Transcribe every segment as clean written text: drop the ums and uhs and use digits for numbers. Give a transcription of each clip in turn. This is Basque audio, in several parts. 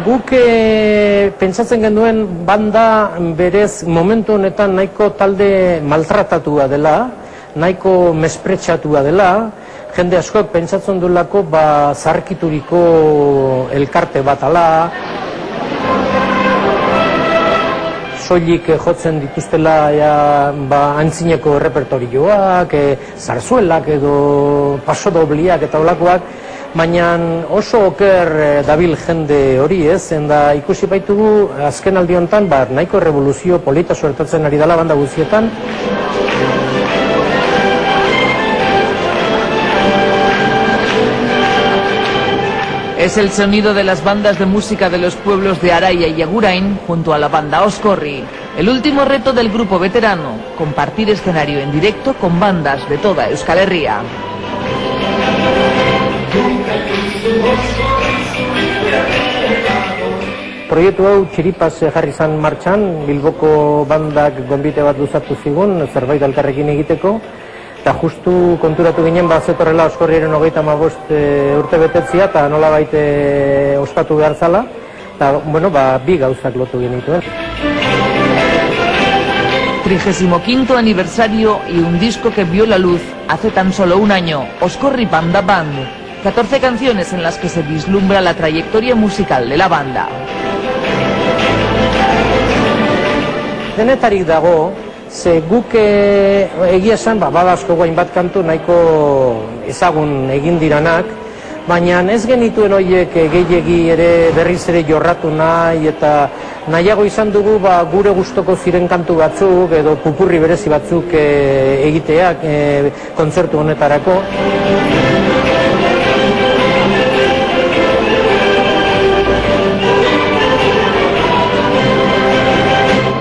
Guk pentsatzen genuen banda berez momentu honetan nahiko talde maltratatua dela, nahiko mespretxatua dela, jende askok pentsatzen duelako zarkituriko elkarte bat ala, soilik jotzen dituztela antzineko repertorioak, zarzuelak edo pasodobliak eta olakoak, baina oso oker dabil jende hori ez, enda ikusi baitugu azken aldi honetan nahiko revoluzio polita suertatzen ari dela banda guztietan. Es el sonido de las bandas de música de los pueblos de Araia y Agurain junto a la banda Oscorri. El último reto del grupo veterano, compartir escenario en directo con bandas de toda Euskal Herria. Proiektu hau txiripaz jarri zan martxan, Bilboko bandak gonbite bat luzatu zigun, zerbait elkarrekin egiteko, eta justu konturatu ginen zetorrela Oskorriaren 35 urte betetzia, eta nola baite ospatu behar zala, eta bi gauzak lotu genituen. 35º aniversario y un disco que vio la luz hace tan solo un año, Oscorri Banda Band. 14 canciones en las que se vislumbra la trayectoria musical de la banda. Denetarik dago, ze guk egia esan, badazko guain bat kantu nahiko ezagun egin diranak, baina ez genituen horiek gehiegi ere berriz ere jorratu nahi, eta nahiago izan dugu gure gustoko ziren kantu batzuk edo pupurri berezi batzuk egiteak kontzertu honetarako.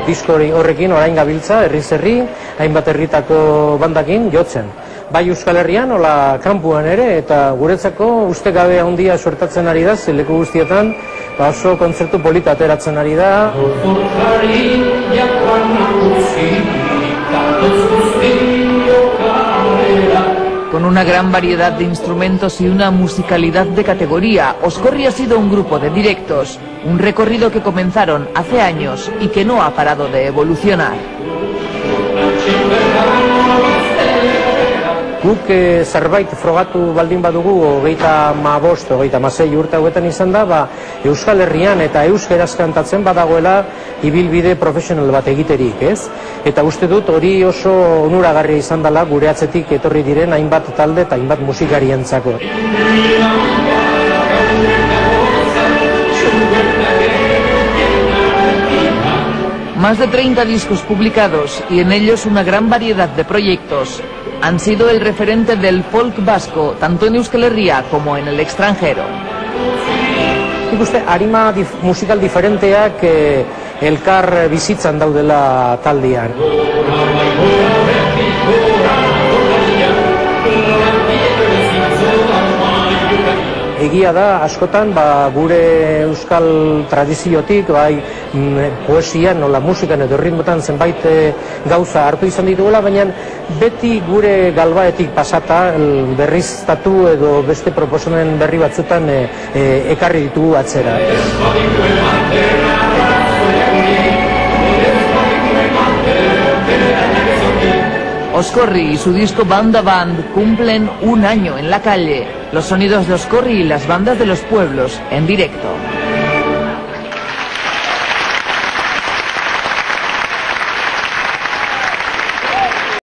Disko horrekin orain gabiltza, herriz herri, hainbat herritako bandakin jotzen. Bai Euskal Herrian, hola kanpuan ere, eta guretzako ustekabe handia suertatzen ari da, leku guztietan, oso kontzertu polita ateratzen ari da. Con una gran variedad de instrumentos y una musicalidad de categoría, Oscorri ha sido un grupo de directos, un recorrido que comenzaron hace años y que no ha parado de evolucionar. Guk zerbait frogatu baldin badugu 35, 36 urte hauetan izan da, Euskal Herrian eta euskeraz kantatzen badagoela ibilbide profesional bat egiterik, ez? Eta uste dut hori oso onuragarria izan dela gure atzetik etorri diren hainbat talde eta hainbat musikarientzako. Más de 30 discos publicados y en ellos una gran variedad de proyectos. Han sido el referente del folk vasco, tanto en Euskal Herria como en el extranjero. Nik uste, harima musikal diferenteak elkar bizitzan daudela taldean. Egia da, askotan, gure euskal tradiziotik, poesian, nola musikan edo ritmotan zenbait gauza hartu izan dituela, baina beti gure galbaetik pasata berriztatu edo beste proposamen berri batzutan ekarri ditugu atzera. Oscorri y su disco Banda Band cumplen un año en la calle. Los sonidos de Oscorri y las bandas de los pueblos en directo.